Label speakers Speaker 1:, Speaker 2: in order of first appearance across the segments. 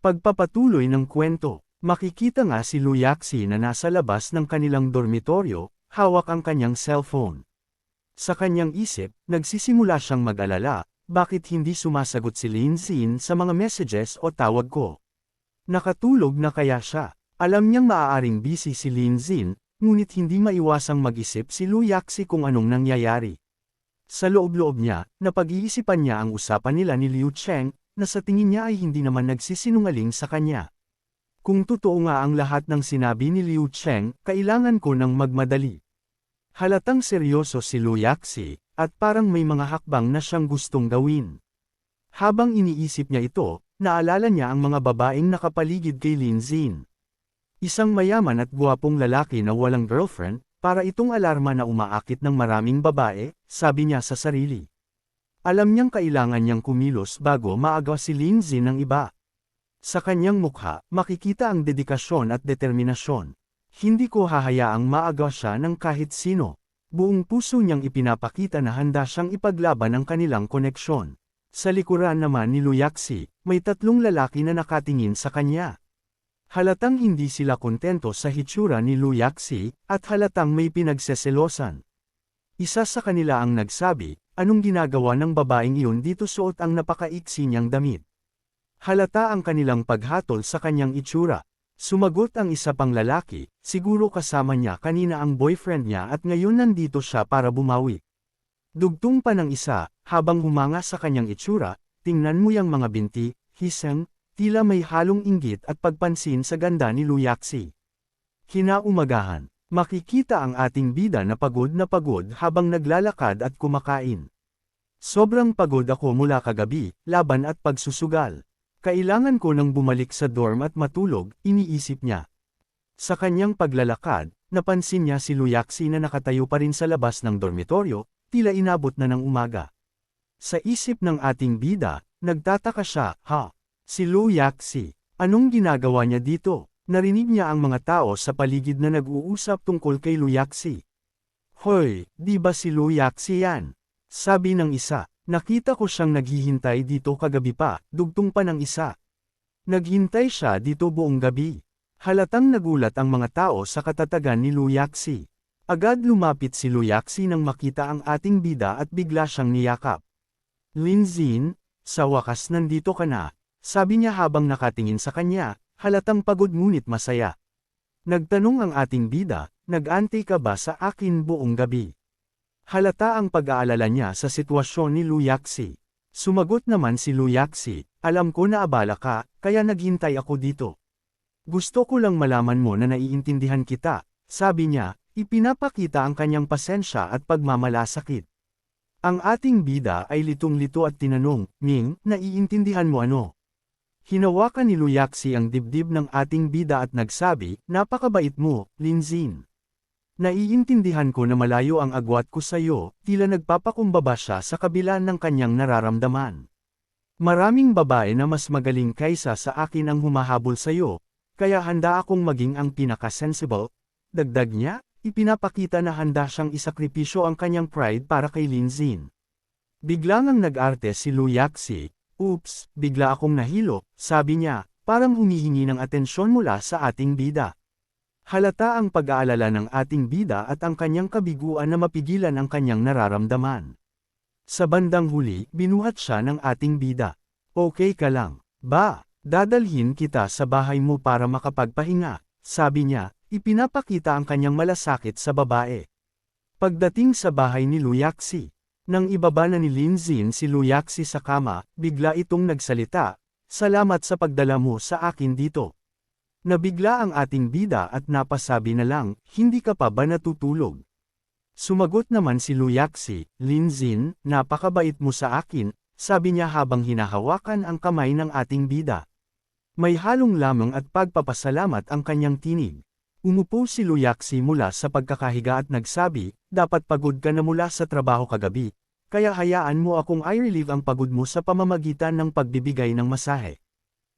Speaker 1: Pagpapatuloy ng kwento, makikita nga si Luyaxi na nasa labas ng kanilang dormitoryo, hawak ang kanyang cellphone. Sa kanyang isip, nagsisimula siyang mag-alala, bakit hindi sumasagot si Linzin sa mga messages o tawag ko? Nakatulog na kaya siya? Alam niyang maaaring busy si Linzin, ngunit hindi maiwasang mag-isip si Luyaxi kung anong nangyayari. Sa loob-loob niya, napag-iisipan niya ang usapan nila ni Liu Cheng, na sa tingin niya ay hindi naman nagsisinungaling sa kanya. Kung totoo nga ang lahat ng sinabi ni Liu Cheng, kailangan ko ng magmadali. Halatang seryoso si Luyaxi, at parang may mga hakbang na siyang gustong gawin. Habang iniisip niya ito, naalala niya ang mga babaeng nakapaligid kay Linzin. Isang mayaman at guwapong lalaki na walang girlfriend, para itong alarma na umaakit ng maraming babae, sabi niya sa sarili. Alam niyang kailangan niyang kumilos bago maagaw si Linzin ng iba. Sa kanyang mukha, makikita ang dedikasyon at determinasyon. Hindi ko hahayaang maagaw siya ng kahit sino. Buong puso niyang ipinapakita na handa siyang ipaglaban ang kanilang koneksyon. Sa likuran naman ni Luyaxi, may tatlong lalaki na nakatingin sa kanya. Halatang hindi sila kontento sa hitsura ni Luyaxi, at halatang may pinagseselosan. Isa sa kanila ang nagsabi, anong ginagawa ng babaeng iyon dito suot ang napakaiksi niyang damit? Halata ang kanilang paghatol sa kanyang itsura. Sumagot ang isa pang lalaki, siguro kasama niya kanina ang boyfriend niya at ngayon nandito siya para bumawi. Dugtong pa ng isa, habang humanga sa kanyang itsura, tingnan mo yang mga binti, hiseng, tila may halong inggit at pagpansin sa ganda ni Luyaxi. Kinaumagahan, makikita ang ating bida na pagod habang naglalakad at kumakain. Sobrang pagod ako mula kagabi, laban at pagsusugal. Kailangan ko nang bumalik sa dorm at matulog, iniisip niya. Sa kanyang paglalakad, napansin niya si Luyaxi na nakatayo pa rin sa labas ng dormitoryo, tila inabot na ng umaga. Sa isip ng ating bida, nagtataka siya, si Luyaxi, anong ginagawa niya dito? Narinig niya ang mga tao sa paligid na nag-uusap tungkol kay Luyaxi. Hoy, di ba si Luyaxi yan? Sabi ng isa. Nakita ko siyang naghihintay dito kagabi pa, dugtong pa ng isa. Naghintay siya dito buong gabi. Halatang nagulat ang mga tao sa katatagan ni Luyaxi. Agad lumapit si Luyaxi nang makita ang ating bida at bigla siyang niyakap. Linzin, sa wakas nandito ka na, sabi niya habang nakatingin sa kanya, halatang pagod ngunit masaya. Nagtanong ang ating bida, nag-antay ka ba sa akin buong gabi? Halata ang pag-aalala niya sa sitwasyon ni Luyaxi. Sumagot naman si Luyaxi, alam ko na abala ka, kaya naghintay ako dito. Gusto ko lang malaman mo na naiintindihan kita, sabi niya, ipinapakita ang kanyang pasensya at pagmamalasakit. Ang ating bida ay litong-lito at tinanong, Ming, naiintindihan mo ano? Hinawakan ni Luyaxi ang dibdib ng ating bida at nagsabi, napakabait mo, Linzin. Naiintindihan ko na malayo ang agwat ko sa iyo, tila nagpapakumbaba siya sa kabila ng kanyang nararamdaman. Maraming babae na mas magaling kaysa sa akin ang humahabol sa iyo, kaya handa akong maging ang pinaka-sensible. Dagdag niya, ipinapakita na handa siyang isakripisyo ang kanyang pride para kay Linzin. Biglang ang nag-arte si Luyaxi, oops, bigla akong nahilo, sabi niya, parang humihingi ng atensyon mula sa ating bida. Halata ang pag-aalala ng ating bida at ang kanyang kabiguan na mapigilan ang kanyang nararamdaman. Sa bandang huli, binuhat siya ng ating bida. Okay ka lang, ba? Dadalhin kita sa bahay mo para makapagpahinga, sabi niya, ipinapakita ang kanyang malasakit sa babae. Pagdating sa bahay ni Luyaxi, nang ibaba na ni Linzin si Luyaxi sa kama, bigla itong nagsalita, salamat sa pagdala mo sa akin dito. Nabigla ang ating bida at napasabi na lang, hindi ka pa ba natutulog? Sumagot naman si Luyaxi, Linzin, napakabait mo sa akin, sabi niya habang hinahawakan ang kamay ng ating bida. May halong lamang at pagpapasalamat ang kanyang tinig. Umupo si Luyaxi mula sa pagkakahiga at nagsabi, dapat pagod ka na mula sa trabaho kagabi, kaya hayaan mo akong i-relieve ang pagod mo sa pamamagitan ng pagbibigay ng masahe.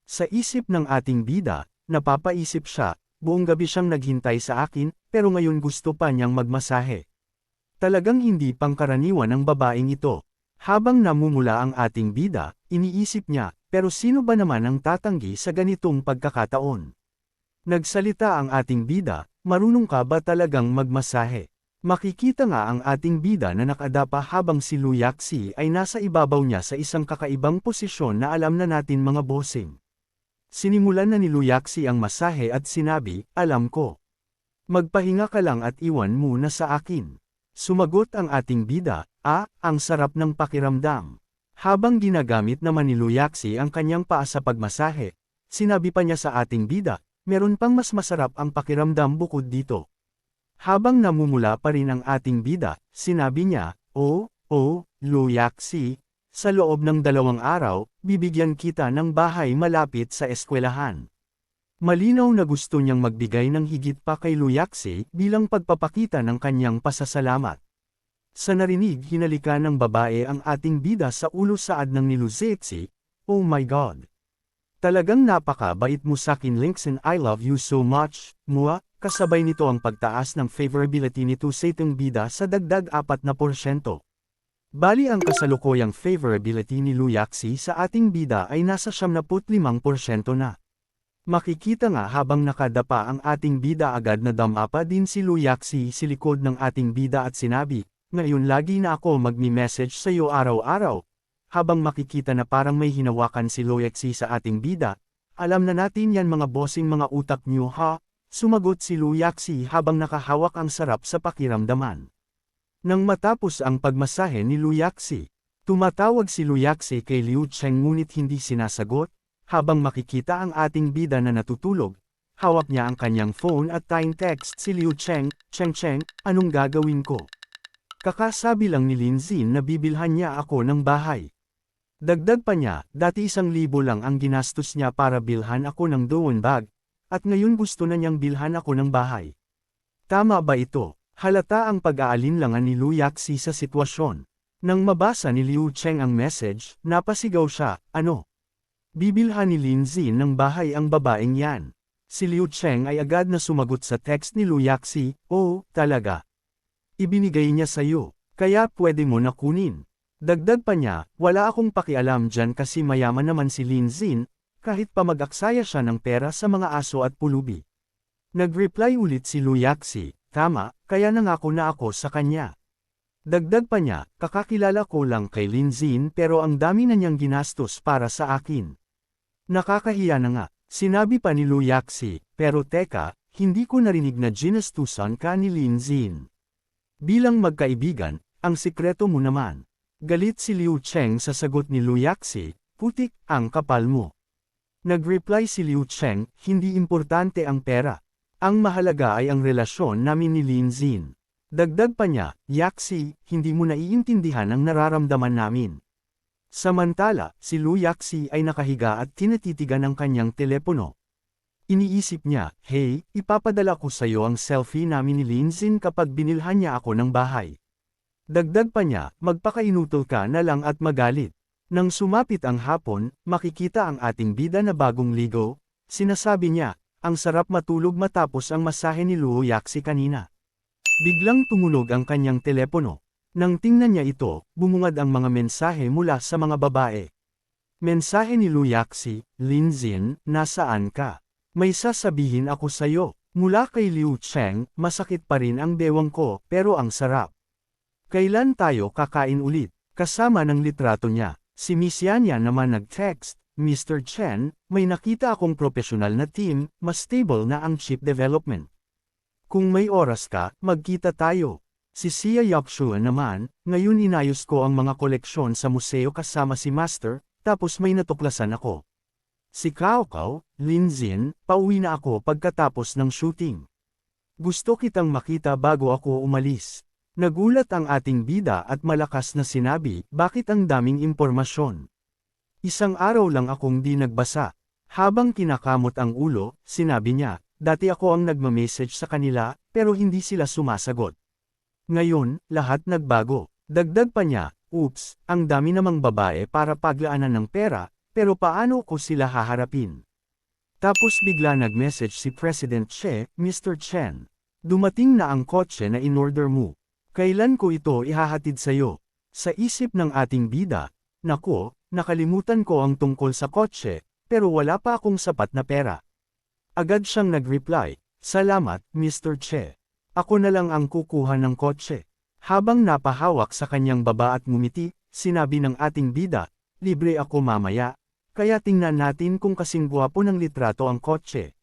Speaker 1: Sa isip ng ating bida, napapaisip siya, buong gabi siyang naghintay sa akin, pero ngayon gusto pa niyang magmasahe. Talagang hindi pangkaraniwan ang babaeng ito. Habang namumula ang ating bida, iniisip niya, pero sino ba naman ang tatanggi sa ganitong pagkakataon? Nagsalita ang ating bida, marunong ka ba talagang magmasahe? Makikita nga ang ating bida na nakadapa habang si Luyaksi ay nasa ibabaw niya sa isang kakaibang posisyon na alam na natin mga bossing. Sinimulan na ni Luyaksi ang masahe at sinabi, alam ko. Magpahinga ka lang at iwan muna sa akin. Sumagot ang ating bida, ang sarap ng pakiramdam. Habang ginagamit naman ni Luyaksi ang kanyang paa sa pagmasahe, sinabi pa niya sa ating bida, meron pang mas masarap ang pakiramdam bukod dito. Habang namumula pa rin ang ating bida, sinabi niya, Luyaksi, sa loob ng 2 araw, bibigyan kita ng bahay malapit sa eskwelahan. Malinaw na gusto niyang magbigay ng higit pa kay Luyaksi bilang pagpapakita ng kanyang pasasalamat. Sa narinig hinalikan ng babae ang ating bida sa ulo saad ng ni Luyaksi, oh my God! Talagang napakabait mo sakin Linksin I love you so much, mua, kasabay nito ang pagtaas ng favorability nito sa itong bida sa dagdag 4%. Bali ang kasalukuyang favorability ni Luyaksi sa ating bida ay nasa 75% na. Makikita nga habang nakadapa ang ating bida agad na damapa din si Luyaksi sa likod ng ating bida at sinabi, ngayon lagi na ako magmi-message sa iyo araw-araw. Habang makikita na parang may hinawakan si Luyaksi sa ating bida, alam na natin yan mga bossing mga utak niyo ha, sumagot si Luyaksi habang nakahawak ang sarap sa pakiramdaman. Nang matapos ang pagmasahe ni Luyaksi, tumatawag si Luyaksi kay Liu Cheng ngunit hindi sinasagot. Habang makikita ang ating bida na natutulog, hawak niya ang kanyang phone at time text si Liu Cheng, Cheng, anong gagawin ko? Kakasabi lang ni Linzin na bibilhan niya ako ng bahay. Dagdag pa niya, dati 1,000 lang ang ginastos niya para bilhan ako ng Doon bag, at ngayon gusto na niyang bilhan ako ng bahay. Tama ba ito? Halata ang pag-aalinlangan ni Luyaksi sa sitwasyon. Nang mabasa ni Liu Cheng ang message, napasigaw siya, ano? Bibilhan ni Linzin ng bahay ang babaeng yan. Si Liu Cheng ay agad na sumagot sa text ni Luyaksi, talaga. Ibinigay niya sa'yo, kaya pwede mo na kunin. Dagdag pa niya, wala akong pakialam dyan kasi mayaman naman si Linzin, kahit pa mag-aksaya siya ng pera sa mga aso at pulubi. Nag-reply ulit si Luyaksi, tama, kaya nangako na ako sa kanya. Dagdag pa niya, kakakilala ko lang kay Linzin pero ang dami na niyang ginastos para sa akin. Nakakahiya na nga, sinabi pa ni Luyaksi, pero teka, hindi ko narinig na ginastusan ka ni Linzin. Bilang magkaibigan, ang sikreto mo naman. Galit si Liu Cheng sa sagot ni Luyaksi, putik, ang kapal mo. Nag-reply si Liu Cheng, hindi importante ang pera. Ang mahalaga ay ang relasyon namin ni Linzin. Dagdag pa niya, Yaksi, hindi mo naiintindihan ang nararamdaman namin. Samantala, si Luyaksi ay nakahiga at tinatitigan ang kanyang telepono. Iniisip niya, hey, ipapadala ko sa iyo ang selfie namin ni Linzin kapag binilhan niya ako ng bahay. Dagdag pa niya, magpakainutol ka na lang at magalit. Nang sumapit ang hapon, makikita ang ating bida na bagong ligo, sinasabi niya, ang sarap matulog matapos ang masahe ni Luyaksi kanina. Biglang tumunog ang kanyang telepono. Nang tingnan niya ito, bumungad ang mga mensahe mula sa mga babae. Mensahe ni Luyaksi, Linzin, nasaan ka? May sasabihin ako sa'yo. Mula kay Liu Cheng, masakit pa rin ang bewang ko, pero ang sarap. Kailan tayo kakain ulit? Kasama ng litrato niya. Si Miss Yanya naman nag-text, Mr. Chen, may nakita akong profesional na team, mas stable na ang chip development. Kung may oras ka, magkita tayo. Si Xia Yapshua naman, ngayon inayos ko ang mga koleksyon sa museo kasama si Master, tapos may natuklasan ako. Si Cao Cao, Linzin, pauwi na ako pagkatapos ng shooting. Gusto kitang makita bago ako umalis. Nagulat ang ating bida at malakas na sinabi, bakit ang daming impormasyon? 1 araw lang akong di nagbasa. Habang kinakamot ang ulo, sinabi niya, dati ako ang nagmamessage sa kanila, pero hindi sila sumasagot. Ngayon, lahat nagbago. Dagdag pa niya, oops, ang dami namang babae para paglaanan ng pera, pero paano ko sila haharapin? Tapos bigla nag-message si President Che, Mr. Chen. Dumating na ang kotse na in-order mo. Kailan ko ito ihahatid sa'yo? Sa isip ng ating bida, nako, nakalimutan ko ang tungkol sa kotse, pero wala pa akong sapat na pera. Agad siyang nag-reply, salamat, Mr. Che. Ako na lang ang kukuha ng kotse. Habang napahawak sa kanyang baba at ngumiti, sinabi ng ating bida, libre ako mamaya, kaya tingnan natin kung kasing guwapo ng litrato ang kotse.